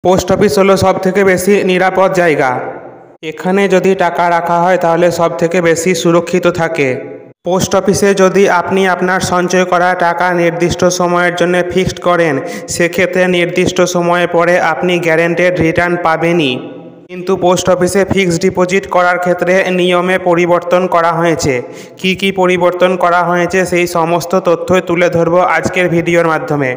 Post office হলো সবথেকে বেশি নিরাপদ জায়গা। এখানে যদি টাকা রাখা হয় তাহলে সবথেকে বেশি সুরক্ষিত থাকে। পোস্ট অফিসে যদি আপনি আপনার সঞ্চয় করা টাকা নির্দিষ্ট সময়ের জন্য ফিক্সড করেন, সেক্ষেত্রে নির্দিষ্ট সময়ের পরে আপনি গ্যারান্টেড রিটার্ন পাবেনই। কিন্তু পোস্ট অফিসে ফিক্সড ডিপোজিট করার ক্ষেত্রে নিয়মে পরিবর্তন করা হয়েছে। কি কি পরিবর্তন করা হয়েছে সেই সমস্ত তথ্যই তুলে ধরব আজকের ভিডিওর মাধ্যমে,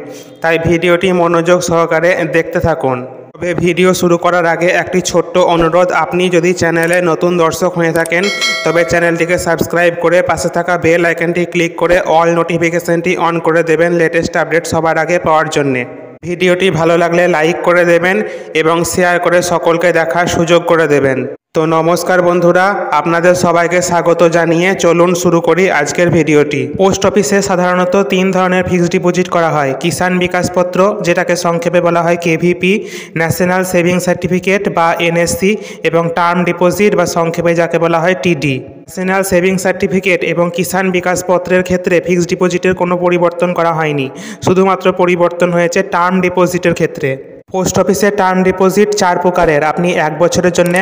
তাই ভিডিওটি মনোযোগ সহকারে দেখতে থাকুন। তবে ভিডিও শুরু করার আগে একটি ছোট্ট অনুরোধ, আপনি যদি চ্যানেলে নতুন দর্শক হয়ে থাকেন তবে চ্যানেলটিকে সাবস্ক্রাইব করে পাশে থাকা বেল আইকনটি ক্লিক করে অল নোটিফিকেশনটি অন করে দেবেন লেটেস্ট আপডেট সবার আগে পাওয়ার জন্যে। ভিডিওটি ভালো লাগলে লাইক করে দেবেন এবং শেয়ার করে সকলকে দেখার সুযোগ করে দেবেন। তো নমস্কার বন্ধুরা, আপনাদের সবাইকে স্বাগত জানিয়ে চলুন শুরু করি আজকের ভিডিওটি। পোস্ট অফিসে সাধারণত 3 ধরনের ফিক্সড ডিপোজিট করা হয়। কিষাণ বিকাশ পত্র, যেটাকে সংক্ষেপে বলা হয় কেভিপি, ন্যাশনাল সেভিং সার্টিফিকেট বা এনএসসি, এবং টার্ম ডিপোজিট বা সংক্ষেপে যাকে বলা হয় টিডি। ন্যাশনাল সেভিং সার্টিফিকেট এবং কিষাণ বিকাশ পত্রের ক্ষেত্রে ফিক্সড ডিপোজিটের কোনো পরিবর্তন করা হয়নি, শুধুমাত্র পরিবর্তন হয়েছে টার্ম ডিপোজিটের ক্ষেত্রে। পোস্ট অফিসে টার্ম ডিপোজিট 4 প্রকারের। আপনি 1 বছরের জন্য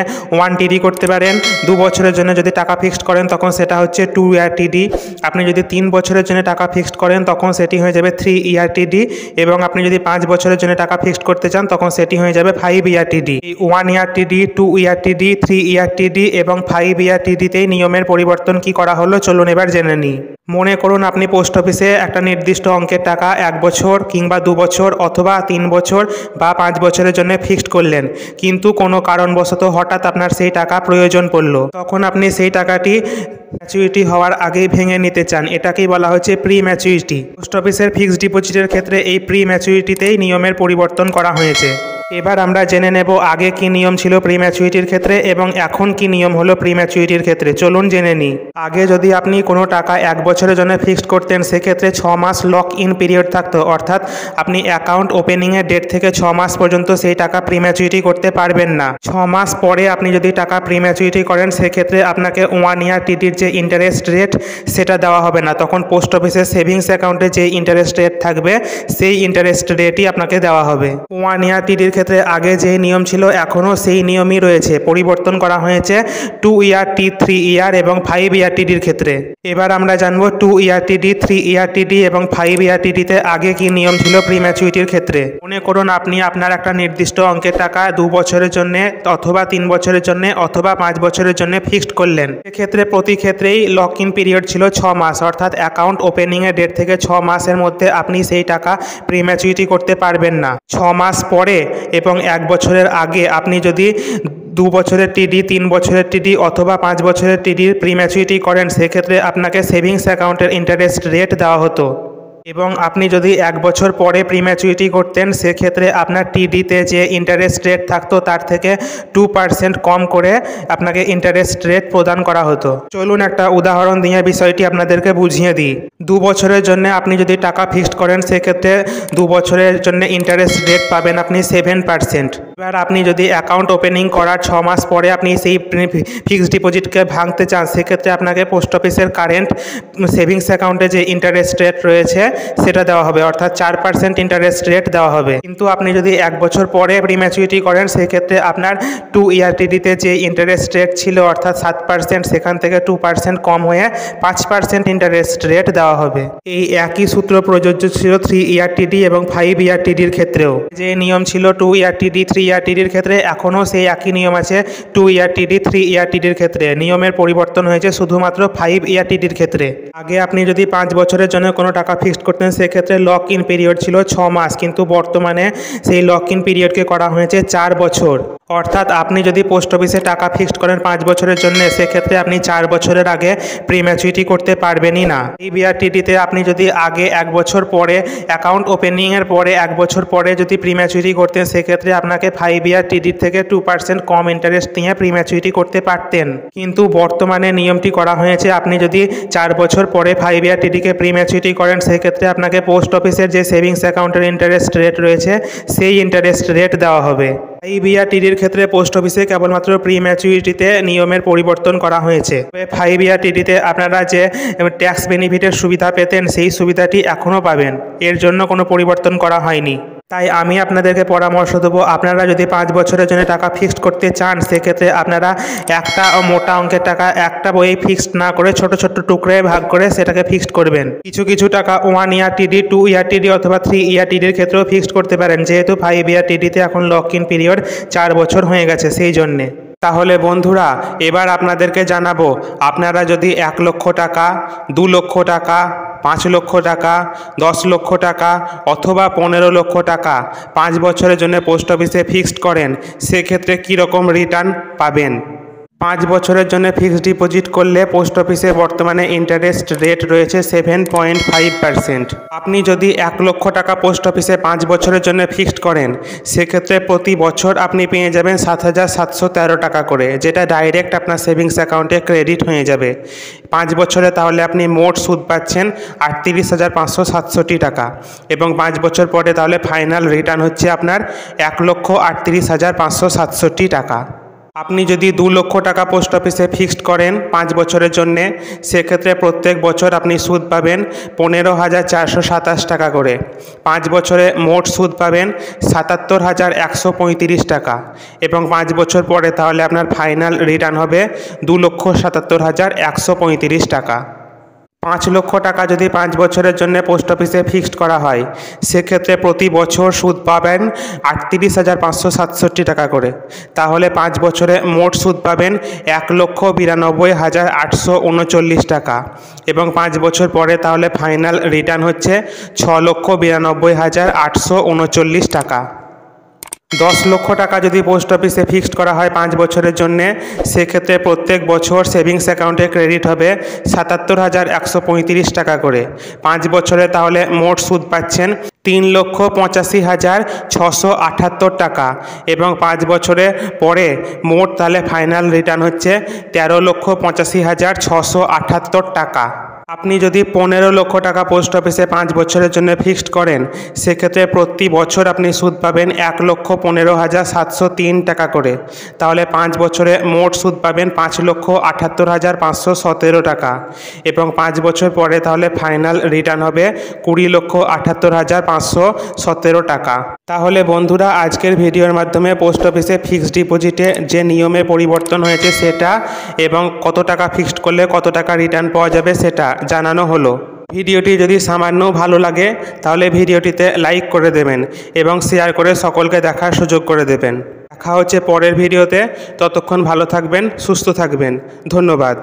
1 টিডি করতে পারেন। 2 বছরের জন্য যদি টাকা ফিক্সড করেন তখন সেটা হচ্ছে 2 ইয়ার টিডি। আপনি যদি 3 বছরের জন্য টাকা ফিক্সড করেন তখন সেটি হয়ে যাবে 3 ইয়ার টিডি, এবং আপনি যদি 5 বছরের জন্য টাকা ফিক্সড করতে চান তখন সেটি হয়ে যাবে 5 ইয়ার টিডি। 1 ইয়ার টিডি, 2 ইয়ার টিডি, 3 ইয়ার টিডি এবং 5 ইয়ার টিডিতেই নিয়মের পরিবর্তন কি করা হলো চলুন এবার জেনে নিই। মনে করুন আপনি পোস্ট অফিসে একটা নির্দিষ্ট অঙ্কের টাকা 1 বছর কিংবা 2 বছর অথবা 3 বছর বা 5 বছরের জন্য ফিক্সড করলেন, কিন্তু কোনো কারণবশত হঠাৎ আপনার সেই টাকা প্রয়োজন পড়ল। তখন আপনি সেই টাকাটি ম্যাচুরিটি হওয়ার আগেই ভেঙে নিতে চান, এটাকেই বলা হচ্ছে প্রি ম্যাচুরিটি। পোস্ট অফিসের ফিক্সড ডিপোজিটের ক্ষেত্রে এই প্রি ম্যাচুরিটিতেই নিয়মের পরিবর্তন করা হয়েছে। এবার আমরা জেনে নেব আগে কি নিয়ম ছিল প্রি ম্যাচুরিটির ক্ষেত্রে এবং এখন কি নিয়ম হলো প্রি ম্যাচুরিটির ক্ষেত্রে। চলুন জেনে নিই। আগে যদি আপনি কোনো টাকা 1 বছরের জন্য ফিক্সড করতেন, সেক্ষেত্রে 6 মাস লক ইন পিরিয়ড থাকতো, অর্থাৎ আপনি অ্যাকাউন্ট ওপেনিংয়ের ডেট থেকে 6 মাস পর্যন্ত সেই টাকা প্রি ম্যাচুরিটি করতে পারবেন না। 6 মাস পরে আপনি যদি টাকা প্রি ম্যাচুরিটি করেন সেক্ষেত্রে আপনাকে 1 ইয়ার টিডির যে ইন্টারেস্ট রেট সেটা দেওয়া হবে না, তখন পোস্ট অফিসের সেভিংস অ্যাকাউন্টে যে ইন্টারেস্ট রেট থাকবে সেই ইন্টারেস্ট রেটই আপনাকে দেওয়া হবে। 1 ইয়ার টিডির ক্ষেত্রে আগে যে নিয়ম ছিল এখনও সেই নিয়মই রয়েছে, পরিবর্তন করা হয়েছে 2 ইয়ার টি, 3 ইয়ার এবং 5 ইয়ার টিডির ক্ষেত্রে। এবার আমরা জানবো 2 ইয়ার টিডি, 3 ইয়ার টিডি এবং 5 ইয়ার টিডিতে আগে কি নিয়ম ছিল প্রি ম্যাচুরিটির ক্ষেত্রে। মনে করুন আপনি আপনার একটা নির্দিষ্ট অঙ্কের টাকা 2 বছরের জন্য অথবা 3 বছরের জন্য অথবা 5 বছরের জন্য ফিক্সড করলেন। সেক্ষেত্রে প্রতি ক্ষেত্রেই লক ইন পিরিয়ড ছিল 6 মাস, অর্থাৎ অ্যাকাউন্ট ওপেনিংয়ের ডেট থেকে 6 মাসের মধ্যে আপনি সেই টাকা প্রি ম্যাচুরিটি করতে পারবেন না। 6 মাস পরে এবং 1 বছরের আগে আপনি যদি 2 বছরের টিডি, 3 বছরের টিডি অথবা 5 বছরের টিডির প্রি ম্যাচুরিটি করেন, সেক্ষেত্রে আপনাকে সেভিংস অ্যাকাউন্টের ইন্টারেস্ট রেট দেওয়া হতো। এবং আপনি যদি 1 বছর পরে প্রি ম্যাচুরিটি করতেন সেক্ষেত্রে আপনার টিডিতে যে ইন্টারেস্ট রেট থাকতো তার থেকে 2% কম করে আপনাকে ইন্টারেস্ট রেট প্রদান করা হতো। চলুন একটা উদাহরণ দিয়ে বিষয়টি আপনাদেরকে বুঝিয়ে দিই। 2 বছরের জন্য আপনি যদি টাকা ফিক্সড করেন সেক্ষেত্রে 2 বছরের জন্য ইন্টারেস্ট রেট পাবেন আপনি 7%। এবার আপনি যদি অ্যাকাউন্ট ওপেনিং করার 6 মাস পরে আপনি সেই ফিক্সড ডিপোজিটকে ভাঙতে চান, সেক্ষেত্রে আপনাকে পোস্ট অফিসের কারেন্ট সেভিংস অ্যাকাউন্টে যে ইন্টারেস্ট রেট রয়েছে সেটা দেওয়া হবে, অর্থাৎ 4% ইন্টারেস্ট রেট দেওয়া হবে। কিন্তু আপনি যদি 1 বছর পরে প্রি ম্যাচুরিটি করেন সেক্ষেত্রে আপনার 2 ইয়ার টিডিতে যে ইন্টারেস্ট রেট ছিল অর্থাৎ 7%, সেখান থেকে 2% কম হয়ে 5% ইন্টারেস্ট রেট দেওয়া হবে। এই একই সূত্র প্রযোজ্য ছিল 3 ইয়ার টিডি এবং 5 ইয়ার টিডির ক্ষেত্রেও। যে নিয়ম ছিল 2 ইয়ার টিডি, 3 ইয়ার টিডির ক্ষেত্রে এখনও সেই একই নিয়ম আছে 2 ইয়ার টিডি, 3 ইয়ার টিডির ক্ষেত্রে। নিয়মের পরিবর্তন হয়েছে শুধুমাত্র 5 ইয়ার টিডির ক্ষেত্রে। আগে আপনি যদি 5 বছরের জন্য কোনো টাকা ফিক্সড করতেন সেক্ষেত্রে লক ইন পিরিয়ড ছিল 6 মাস, কিন্তু বর্তমানে সেই লক ইন পিরিয়ডকে করা হয়েছে 4 বছর। অর্থাৎ আপনি যদি পোস্ট অফিসে টাকা ফিক্সড করেন 5 বছরের জন্য সেক্ষেত্রে আপনি 4 বছরের আগে প্রি ম্যাচুরিটি করতে পারবেনই না। এই বিআরটিডিতে আপনি যদি আগে 1 বছর পরে অ্যাকাউন্ট ওপেনিংয়ের পরে 1 বছর পরে যদি প্রি ম্যাচুরিটি করতেন সেক্ষেত্রে আপনাকে 5 ইয়ার টিডির থেকে 2% কম ইন্টারেস্ট নিয়ে প্রি ম্যাচুরিটি করতে পারতেন। কিন্তু বর্তমানে নিয়মটি করা হয়েছে আপনি যদি 4 বছর পরে 5 ইয়ার টিডিকে প্রি ম্যাচুরিটি করেন সেক্ষেত্রে আপনাকে পোস্ট অফিসের যে সেভিংস অ্যাকাউন্টের ইন্টারেস্ট রেট রয়েছে সেই ইন্টারেস্ট রেট দেওয়া হবে। 5 ইয়ার টিডির ক্ষেত্রে পোস্ট অফিসে কেবলমাত্র প্রি ম্যাচুরিটিতে নিয়মের পরিবর্তন করা হয়েছে। 5 ইয়ার টিডিতে আপনারা যে ট্যাক্স বেনিফিটের সুবিধা পেতেন সেই সুবিধাটি এখনও পাবেন, এর জন্য কোনো পরিবর্তন করা হয়নি। তাই আমি আপনাদেরকে পরামর্শ দেবো, আপনারা যদি 5 বছরের জন্য টাকা ফিক্সড করতে চান সেক্ষেত্রে আপনারা একটা মোটা অঙ্কের টাকা একটা বইয়ে ফিক্সড না করে ছোট ছোট টুকরে ভাগ করে সেটাকে ফিক্সড করবেন। কিছু কিছু টাকা 1 ইয়ার টিডি, 2 ইয়ার টিডি অথবা 3 ইয়ার টিডির ক্ষেত্রেও ফিক্সড করতে পারেন, যেহেতু 5 ইয়ার টিডিতে এখন লক ইন পিরিয়ড 4 বছর হয়ে গেছে সেই জন্যে। তাহলে বন্ধুরা এবার আপনাদেরকে জানাবো, আপনারা যদি 1 লক্ষ টাকা, 2 লক্ষ টাকা, 5 লক্ষ টাকা, 10 লক্ষ টাকা অথবা 15 লক্ষ টাকা 5 বছরের জন্য পোস্ট অফিসে ফিক্সড করেন সেক্ষেত্রে কীরকম রিটার্ন পাবেন। 5 বছরের জন্য ফিক্সড ডিপোজিট করলে পোস্ট অফিসে বর্তমানে ইন্টারেস্ট রেট রয়েছে 7.5%। আপনি যদি 1 লক্ষ টাকা পোস্ট অফিসে 5 বছরের জন্য ফিক্সড করেন সেক্ষেত্রে প্রতি বছর আপনি পেয়ে যাবেন 7,713 টাকা করে, যেটা ডাইরেক্ট আপনার সেভিংস অ্যাকাউন্টে ক্রেডিট হয়ে যাবে 5 বছরে। তাহলে আপনি মোট সুদ পাচ্ছেন 38,567 টাকা এবং 5 বছর পরে তাহলে ফাইনাল রিটার্ন হচ্ছে আপনার 1,38,567 টাকা। আপনি যদি 2 লক্ষ টাকা পোস্ট অফিসে ফিক্সড করেন 5 বছরের জন্যে সেক্ষেত্রে প্রত্যেক বছর আপনি সুদ পাবেন 15,427 টাকা করে। 5 বছরে মোট সুদ পাবেন 77,135 টাকা এবং 5 বছর পরে তাহলে আপনার ফাইনাল রিটার্ন হবে 2,77,135 টাকা। 5 লক্ষ টাকা যদি 5 বছরের জন্য পোস্ট অফিসে ফিক্সড করা হয় সেক্ষেত্রে প্রতি বছর সুদ পাবেন 38,567 টাকা করে। তাহলে 5 বছরে মোট সুদ পাবেন 1,92,839 টাকা এবং 5 বছর পরে তাহলে ফাইনাল রিটার্ন হচ্ছে 6,92,839 টাকা। 10 লক্ষ টাকা যদি পোস্ট অফিসে ফিক্সড করা হয় 5 বছরের জন্যে সেক্ষেত্রে প্রত্যেক বছর সেভিংস অ্যাকাউন্টে ক্রেডিট হবে 77,135 টাকা করে। 5 বছরে তাহলে মোট সুদ পাচ্ছেন 3,85,678 টাকা এবং 5 বছরে পরে মোট তাহলে ফাইনাল রিটার্ন হচ্ছে 13,85,678 টাকা। আপনি যদি 15 লক্ষ টাকা পোস্ট অফিসে 5 বছরের জন্য ফিক্সড করেন সেক্ষেত্রে প্রতি বছর আপনি সুদ পাবেন 1,15,703 টাকা করে। তাহলে 5 বছরে মোট সুদ পাবেন 5,78,517 টাকা এবং 5 বছর পরে তাহলে ফাইনাল রিটার্ন হবে 20,78,517 টাকা। তাহলে বন্ধুরা আজকের ভিডিওর মাধ্যমে পোস্ট অফিসে ফিক্সড ডিপোজিটে যে নিয়মে পরিবর্তন হয়েছে সেটা এবং কত টাকা ফিক্সড করলে কত টাকা রিটার্ন পাওয়া যাবে সেটা জানানো হলো। ভিডিওটি যদি সামান্য ভালো লাগে তাহলে ভিডিওটিতে লাইক করে দেবেন এবং শেয়ার করে সকলকে দেখার সুযোগ করে দেবেন। দেখা হচ্ছে পরের ভিডিওতে, ততক্ষণ ভালো থাকবেন, সুস্থ থাকবেন, ধন্যবাদ।